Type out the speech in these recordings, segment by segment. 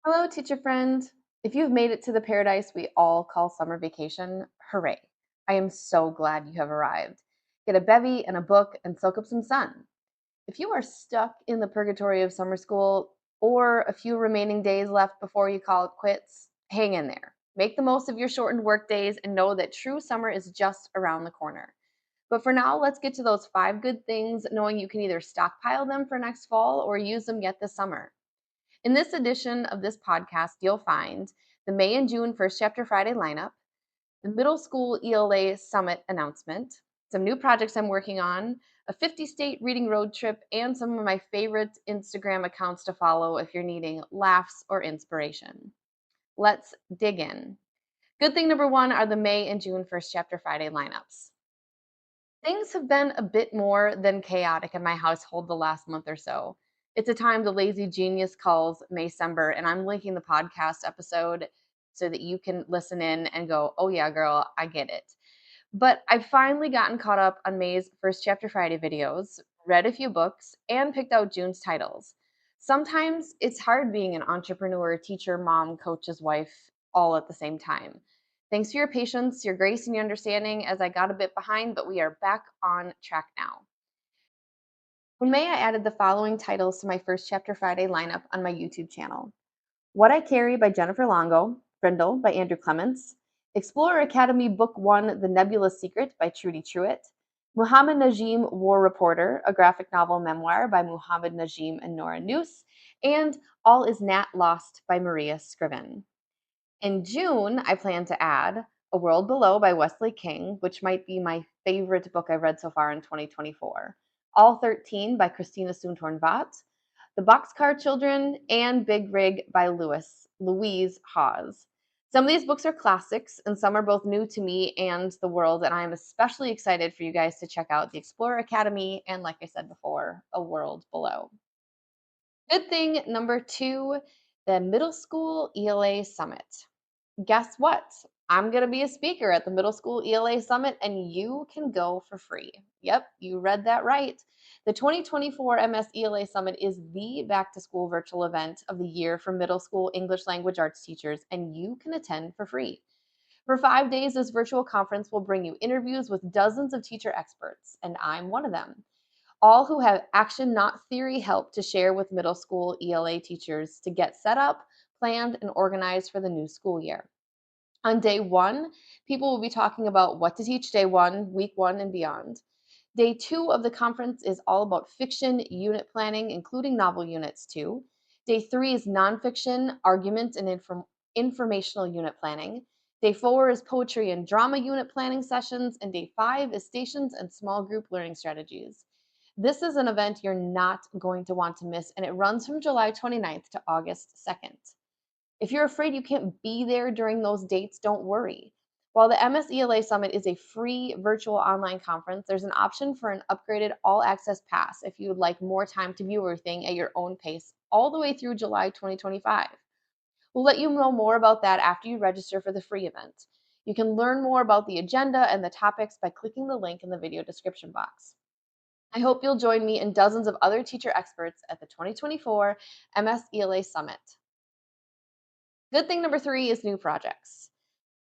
Hello, teacher friend. If you've made it to the paradise we all call summer vacation, hooray. I am so glad you have arrived. Get a bevy and a book and soak up some sun. If you are stuck in the purgatory of summer school or a few remaining days left before you call it quits, hang in there. Make the most of your shortened work days and know that true summer is just around the corner. But for now, let's get to those 5 good things, knowing you can either stockpile them for next fall or use them yet this summer. In this edition of this podcast, you'll find the May and June First Chapter Friday lineup, the Middle School ELA Summit announcement, some new projects I'm working on, a 50-state reading road trip, and some of my favorite Instagram accounts to follow if you're needing laughs or inspiration. Let's dig in. Good thing number one are the May and June First Chapter Friday lineups. Things have been a bit more than chaotic in my household the last month or so. It's a time the lazy genius calls Maycember, and I'm linking the podcast episode so that you can listen in and go, oh yeah, girl, I get it. But I've finally gotten caught up on May's First Chapter Friday videos, read a few books, and picked out June's titles. Sometimes it's hard being an entrepreneur, teacher, mom, coach's wife, all at the same time. Thanks for your patience, your grace, and your understanding as I got a bit behind, but we are back on track now. In May, I added the following titles to my First Chapter Friday lineup on my YouTube channel: What I Carry by Jennifer Longo, Brindle by Andrew Clements, Explorer Academy Book 1, The Nebulous Secret by Trudy Truitt, Muhammad Najim, War Reporter, a graphic novel memoir by Muhammad Najim and Nora Noose, and All Is Nat Lost by Maria Scriven. In June, I plan to add A World Below by Wesley King, which might be my favorite book I've read so far in 2024, All 13 by Christina Soontorn Vatt, The Boxcar Children, and Big Rig by Louise Hawes. Some of these books are classics, and some are both new to me and the world, and I am especially excited for you guys to check out the Explorer Academy and, like I said before, A World Below. Good thing number two, the Middle School ELA Summit. Guess what? I'm going to be a speaker at the Middle School ELA Summit, and you can go for free. Yep, you read that right. The 2024 MS ELA Summit is the back-to-school virtual event of the year for middle school English language arts teachers, and you can attend for free. For 5 days, this virtual conference will bring you interviews with dozens of teacher experts, and I'm one of them. All who have action, not theory, help to share with middle school ELA teachers to get set up, planned, and organized for the new school year. On day one, people will be talking about what to teach day one, week one, and beyond. Day two of the conference is all about fiction unit planning, including novel units too. Day three is nonfiction, argument, and informational unit planning. Day four is poetry and drama unit planning sessions, and day five is stations and small group learning strategies. This is an event you're not going to want to miss, and it runs from July 29th to August 2nd. If you're afraid you can't be there during those dates, don't worry. While the MS-ELA Summit is a free virtual online conference, there's an option for an upgraded all-access pass if you would like more time to view everything at your own pace all the way through July 2025. We'll let you know more about that after you register for the free event. You can learn more about the agenda and the topics by clicking the link in the video description box. I hope you'll join me and dozens of other teacher experts at the 2024 MS-ELA Summit. Good thing number three is new projects.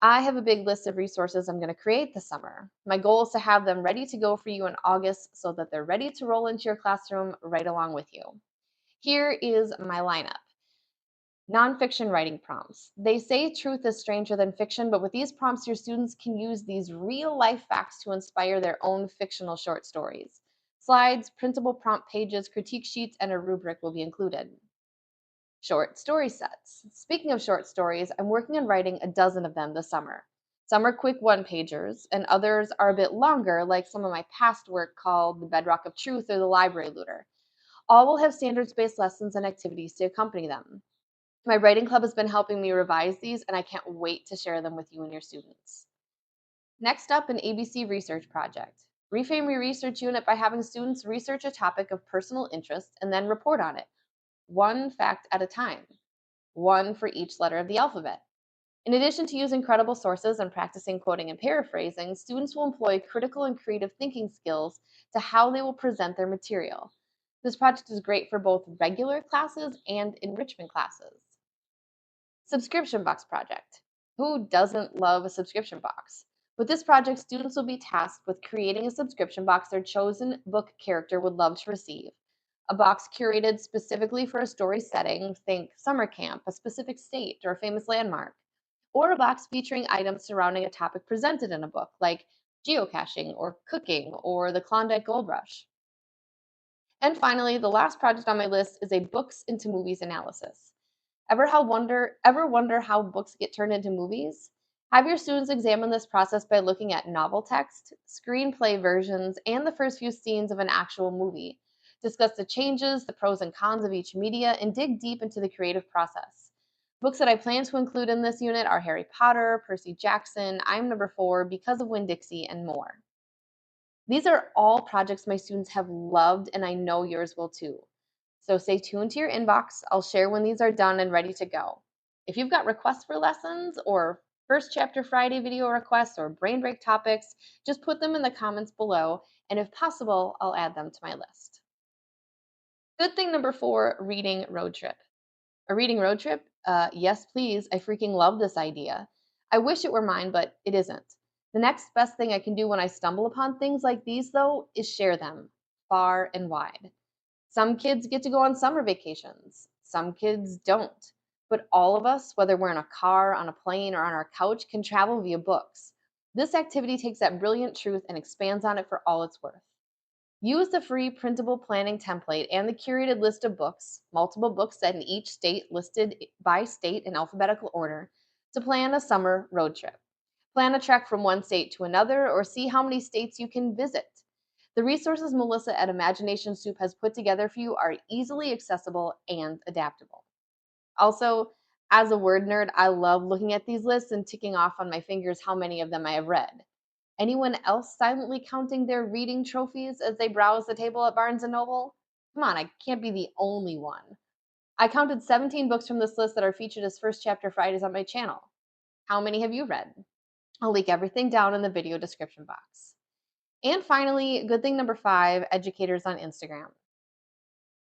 I have a big list of resources I'm going to create this summer. My goal is to have them ready to go for you in August so that they're ready to roll into your classroom right along with you. Here is my lineup. Nonfiction writing prompts. They say truth is stranger than fiction, but with these prompts, your students can use these real-life facts to inspire their own fictional short stories. Slides, printable prompt pages, critique sheets, and a rubric will be included. Short story sets. Speaking of short stories, I'm working on writing a dozen of them this summer. Some are quick one-pagers, and others are a bit longer, like some of my past work called The Bedrock of Truth or The Library Looter. All will have standards-based lessons and activities to accompany them. My writing club has been helping me revise these, and I can't wait to share them with you and your students. Next up, an ABC research project. Reframe your research unit by having students research a topic of personal interest and then report on it, one fact at a time, one for each letter of the alphabet. In addition to using credible sources and practicing quoting and paraphrasing, students will employ critical and creative thinking skills to how they will present their material. This project is great for both regular classes and enrichment classes. Subscription box project. Who doesn't love a subscription box? With this project, students will be tasked with creating a subscription box their chosen book character would love to receive. A box curated specifically for a story setting, think summer camp, a specific state, or a famous landmark. Or a box featuring items surrounding a topic presented in a book, like geocaching or cooking or the Klondike Gold Rush. And finally, the last project on my list is a books into movies analysis. Ever wonder how books get turned into movies? Have your students examine this process by looking at novel text, screenplay versions, and the first few scenes of an actual movie. Discuss the changes, the pros and cons of each media, and dig deep into the creative process. Books that I plan to include in this unit are Harry Potter, Percy Jackson, I'm Number 4, Because of Winn-Dixie, and more. These are all projects my students have loved, and I know yours will too. So stay tuned to your inbox. I'll share when these are done and ready to go. If you've got requests for lessons or First Chapter Friday video requests or brain break topics, just put them in the comments below, and if possible, I'll add them to my list. Good thing number 4, reading road trip. A reading road trip? Yes, please. I freaking love this idea. I wish it were mine, but it isn't. The next best thing I can do when I stumble upon things like these, though, is share them far and wide. Some kids get to go on summer vacations. Some kids don't. But all of us, whether we're in a car, on a plane, or on our couch, can travel via books. This activity takes that brilliant truth and expands on it for all it's worth. Use the free printable planning template and the curated list of books, multiple books set in each state listed by state in alphabetical order, to plan a summer road trip. Plan a trek from one state to another or see how many states you can visit. The resources Melissa at Imagination Soup has put together for you are easily accessible and adaptable. Also, as a word nerd, I love looking at these lists and ticking off on my fingers how many of them I have read. Anyone else silently counting their reading trophies as they browse the table at Barnes & Noble? Come on, I can't be the only one. I counted 17 books from this list that are featured as First Chapter Fridays on my channel. How many have you read? I'll link everything down in the video description box. And finally, good thing number 5, educators on Instagram.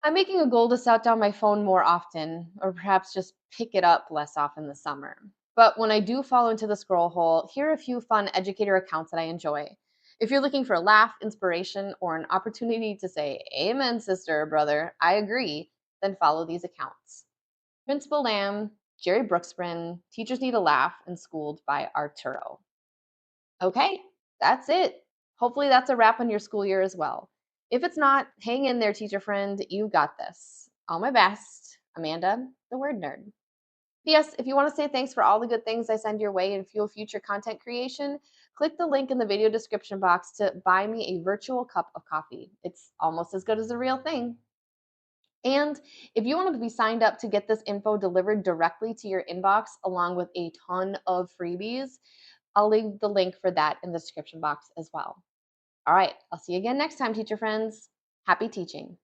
I'm making a goal to set down my phone more often, or perhaps just pick it up less often this summer. But when I do fall into the scroll hole, here are a few fun educator accounts that I enjoy. If you're looking for a laugh, inspiration, or an opportunity to say, amen, sister or brother, I agree, then follow these accounts. Principal Lamb, Jerry Brooksbrin, Teachers Need a Laugh, and Schooled by Arturo. Okay, that's it. Hopefully that's a wrap on your school year as well. If it's not, hang in there, teacher friend. You got this. All my best, Amanda, the word nerd. P.S. If you want to say thanks for all the good things I send your way and fuel future content creation, click the link in the video description box to buy me a virtual cup of coffee. It's almost as good as the real thing. And if you want to be signed up to get this info delivered directly to your inbox along with a ton of freebies, I'll leave the link for that in the description box as well. All right, I'll see you again next time, teacher friends. Happy teaching.